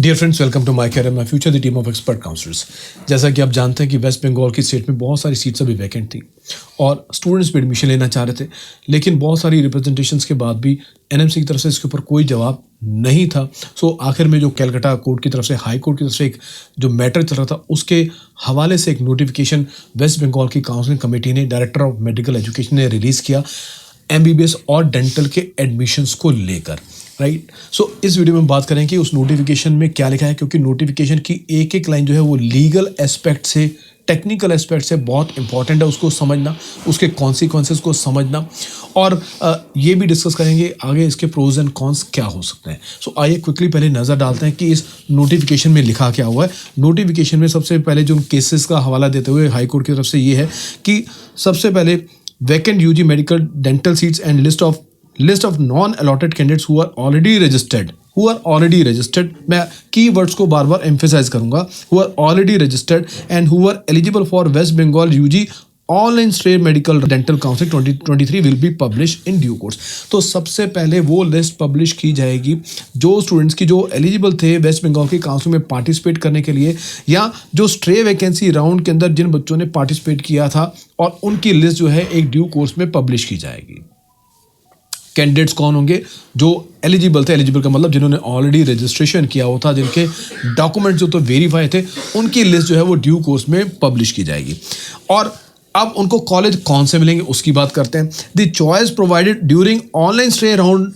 Dear friends, welcome to my career my future the team of expert counsellors. जैसा कि आप जानते हैं कि वेस्ट बंगाल की स्टेट में बहुत सारी सीट्स अभी वैकेंट थी और स्टूडेंट्स भी एडमिशन लेना चाह रहे थे, लेकिन बहुत सारी रिप्रेजेंटेशंस के बाद भी एनएमसी की तरफ से इसके ऊपर कोई जवाब नहीं था। सो आखिर में जो कलकत्ता कोर्ट की तरफ से, हाई कोर्ट की तरफ से एक जो मैटर चल रहा था, उसके हवाले से एक नोटिफिकेशन वेस्ट बंगाल की काउंसलिंग कमेटी ने, डायरेक्टर ऑफ मेडिकल एजुकेशन ने रिलीज़ किया एमबीबीएस और डेंटल के एडमिशन्स को लेकर। राइट, सो इस वीडियो में हम बात करें कि उस नोटिफिकेशन में क्या लिखा है, क्योंकि नोटिफिकेशन की एक एक लाइन जो है वो लीगल एस्पेक्ट से, टेक्निकल एस्पेक्ट से बहुत इंपॉर्टेंट है उसको समझना, उसके कॉन्सिक्वेंसेस को समझना, और ये भी डिस्कस करेंगे आगे इसके प्रोज एंड कॉन्स क्या हो सकते हैं। सो आइए क्विकली पहले नज़र डालते हैं कि इस नोटिफिकेशन में लिखा क्या हुआ है। नोटिफिकेशन में सबसे पहले जो केसेस का हवाला देते हुए हाई कोर्ट की तरफ से ये है कि सबसे पहले vacant UG medical dental seats and list of non allotted candidates who are already registered, मैं की वर्ड्स को बार बार एम्फेसाइज करूंगा, who are already registered and who are eligible for West Bengal UG online straight medical dental council 2023 will be publish in due course. तो सबसे पहले वो लिस्ट पब्लिश की जाएगी जो स्टूडेंट्स की जो एलिजिबल थे वेस्ट बंगाल की काउंसिल में पार्टिसिपेट करने के लिए, या जो स्ट्रे वैकेंसी राउंड के अंदर जिन बच्चों ने पार्टिसिपेट किया था, और उनकी लिस्ट जो है एक ड्यू कोर्स में पब्लिश की जाएगी। कैंडिडेट्स कौन होंगे? जो एलिजिबल थे, एलिजिबल का मतलब जिन्होंने ऑलरेडी रजिस्ट्रेशन किया हुआ था, जिनके डॉक्यूमेंट जो तो वेरीफाई थे, उनकी लिस्ट जो है वो ड्यू कोर्स में पब्लिश की जाएगी। और अब उनको कॉलेज कौन से मिलेंगे उसकी बात करते हैं। The choice provided during online stay round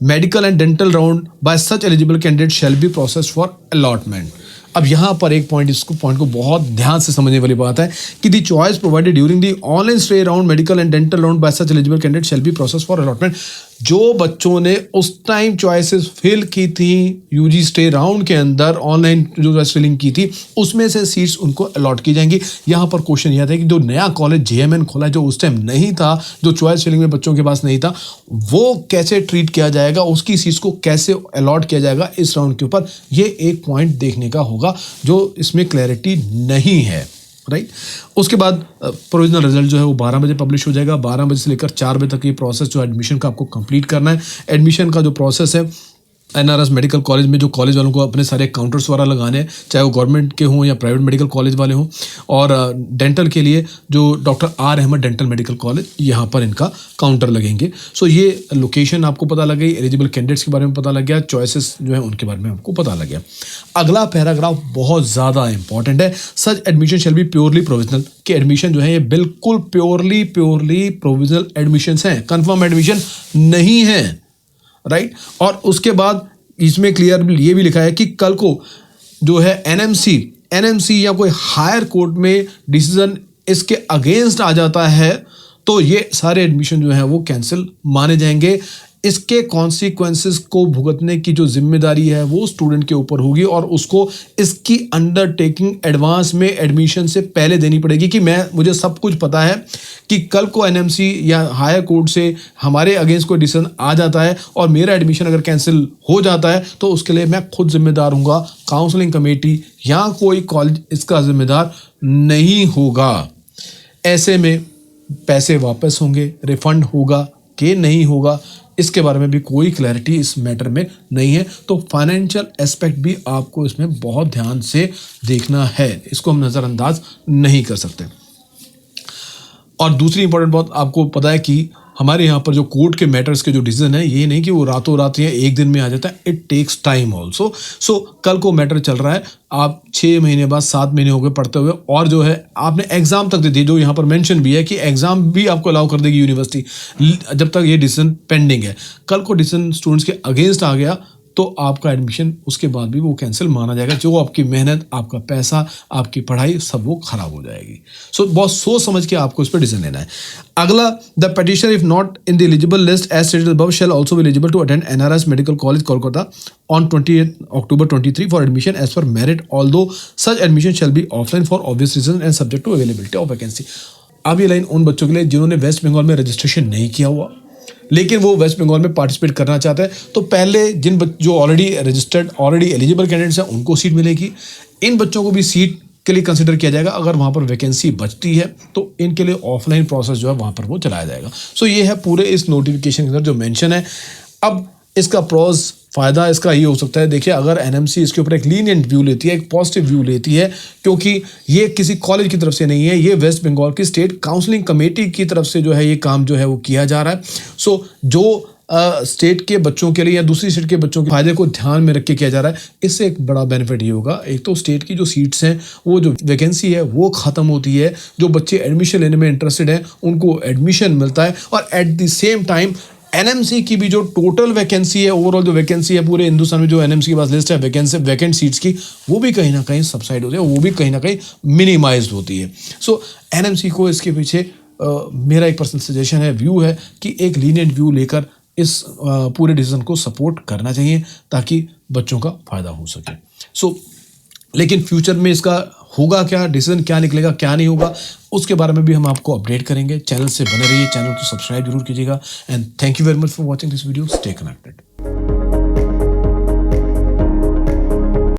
medical and dental round bye such eligible candidate shall be processed for allotment. अब यहाँ पर एक पॉइंट को बहुत ध्यान से समझने वाली बात है कि दी choice provided during the online stay round medical and dental round bye such eligible candidate shall be process for allotment. जो बच्चों ने उस टाइम चॉइसेस फिल की थी यूजी स्टे राउंड के अंदर, ऑनलाइन जो चॉइस फिलिंग की थी, उसमें से सीट्स उनको अलॉट की जाएंगी। यहाँ पर क्वेश्चन यह था कि जो नया कॉलेज जेएमएन खोला, जो उस टाइम नहीं था, जो चॉइस फिलिंग में बच्चों के पास नहीं था, वो कैसे ट्रीट किया जाएगा, उसकी सीट्स को कैसे अलॉट किया जाएगा इस राउंड के ऊपर, ये एक पॉइंट देखने का होगा जो इसमें क्लैरिटी नहीं है। राइट, उसके बाद प्रोविजनल रिजल्ट जो है वो 12 बजे पब्लिश हो जाएगा। 12 बजे से लेकर 4 बजे तक ये प्रोसेस जो एडमिशन का आपको कंप्लीट करना है। एडमिशन का जो प्रोसेस है एनआरएस मेडिकल कॉलेज में, जो कॉलेज वालों को अपने सारे काउंटर्स वगैरह लगाने हैं, चाहे वो गवर्नमेंट के हों या प्राइवेट मेडिकल कॉलेज वाले हों, और डेंटल के लिए जो doctor R Ahmed dental medical college, यहाँ पर इनका काउंटर लगेंगे। सो ये लोकेशन आपको पता लग गई, एलिजिबल कैंडिडेट्स के बारे में पता लग गया, चॉइसेस जो है उनके बारे में आपको पता लग गया। अगला पैराग्राफ बहुत ज़्यादा इंपॉर्टेंट है। Such admission shall be purely provisional, कि एडमिशन जो है ये बिल्कुल प्योरली प्रोविजनल एडमिशन हैं, कन्फर्म एडमिशन नहीं है। राइट, और उसके बाद इसमें क्लियर ये भी लिखा है कि कल को जो है एनएमसी या कोई हायर कोर्ट में डिसीजन इसके अगेंस्ट आ जाता है तो ये सारे एडमिशन जो है वो कैंसिल माने जाएंगे। इसके कॉन्सिक्वेंसेस को भुगतने की जो जिम्मेदारी है वो स्टूडेंट के ऊपर होगी, और उसको इसकी अंडरटेकिंग एडवांस में एडमिशन से पहले देनी पड़ेगी कि मुझे सब कुछ पता है कि कल को एनएमसी या हायर कोर्ट से हमारे अगेंस्ट कोई डिसीजन आ जाता है और मेरा एडमिशन अगर कैंसिल हो जाता है तो उसके लिए मैं खुद जिम्मेदार हूँगा, काउंसलिंग कमेटी या कोई कॉलेज इसका जिम्मेदार नहीं होगा। ऐसे में पैसे वापस होंगे, रिफंड होगा कि नहीं होगा, इसके बारे में भी कोई क्लैरिटी इस मैटर में नहीं है। तो फाइनेंशियल एस्पेक्ट भी आपको इसमें बहुत ध्यान से देखना है, इसको हम नज़रअंदाज नहीं कर सकते। और दूसरी इंपॉर्टेंट बात आपको पता है कि हमारे यहाँ पर जो कोर्ट के मैटर्स के जो डिसीजन है, ये नहीं कि वो रातों रात या एक दिन में आ जाता है, इट टेक्स टाइम ऑल्सो। सो कल को मैटर चल रहा है, आप 6 महीने बाद 7 महीने हो गए पढ़ते हुए, और जो है आपने एग्जाम तक दे दी, जो यहाँ पर मेंशन भी है कि एग्जाम भी आपको अलाउ कर देगी यूनिवर्सिटी जब तक ये डिसीजन पेंडिंग है। कल को डिसीजन स्टूडेंट्स के अगेंस्ट आ गया तो आपका एडमिशन उसके बाद भी वो कैंसिल माना जाएगा, जो आपकी मेहनत, आपका पैसा, आपकी पढ़ाई सब वो खराब हो जाएगी। सो बहुत सोच समझ के आपको इस पर डिसीजन लेना है। अगला, the petitioner if not in the eligible list as stated above shall also be eligible to attend NRS medical college Kolkata on 28 October 2023 for admission as per merit, although such admission shall be offline for obvious reason and subject to availability of vacancy. अब ये line उन बच्चों के लिए जिन्होंने waste Bengal में registration नहीं किया हुआ लेकिन वो वेस्ट बंगाल में पार्टिसिपेट करना चाहते हैं, तो पहले जो already registered, already eligible candidates हैं उनको सीट मिलेगी। इन बच्चों को भी सीट के लिए कंसिडर किया जाएगा। अगर वहाँ पर वैकेंसी बचती है तो इनके लिए ऑफलाइन प्रोसेस जो है वहाँ पर वो चलाया जाएगा। सो ये है पूरे इस नोटिफिकेशन के अंदर जो मेंशन है। अब इसका प्रोज फ़ायदा इसका ये हो सकता है, देखिए अगर एनएमसी इसके ऊपर एक लीनियंट व्यू लेती है, एक पॉजिटिव व्यू लेती है, क्योंकि ये किसी कॉलेज की तरफ से नहीं है, ये वेस्ट बंगाल की स्टेट काउंसलिंग कमेटी की तरफ से जो है ये काम जो है वो किया जा रहा है। सो जो स्टेट के बच्चों के लिए या दूसरी स्टेट के बच्चों के फायदे को ध्यान में रख के किया जा रहा है, इससे एक बड़ा बेनिफिट ये होगा, एक तो स्टेट की जो सीट्स हैं, वो जो वैकेंसी है वो ख़त्म होती है, जो बच्चे एडमिशन लेने में इंटरेस्टेड हैं उनको एडमिशन मिलता है, और at the same time NMC की भी जो टोटल वैकेंसी है, ओवरऑल जो वैकेंसी है पूरे हिंदुस्तान में, जो एनएमसी के पास लिस्ट है वैकेंसी वैकेंट सीट्स की, वो भी कहीं ना कहीं सबसाइड होती है, वो भी कहीं ना कहीं मिनिमाइज होती है। सो एनएमसी को इसके पीछे मेरा एक पर्सनल सजेशन है, व्यू है कि एक लीनियंट व्यू लेकर इस पूरे डिसीजन को सपोर्ट करना चाहिए ताकि बच्चों का फ़ायदा हो सके। सो लेकिन फ्यूचर में इसका होगा क्या, डिसीजन क्या निकलेगा, क्या नहीं होगा, उसके बारे में भी हम आपको अपडेट करेंगे। चैनल से बने रहिए, चैनल को सब्सक्राइब जरूर कीजिएगा, and thank you very much for watching this video. Stay connected.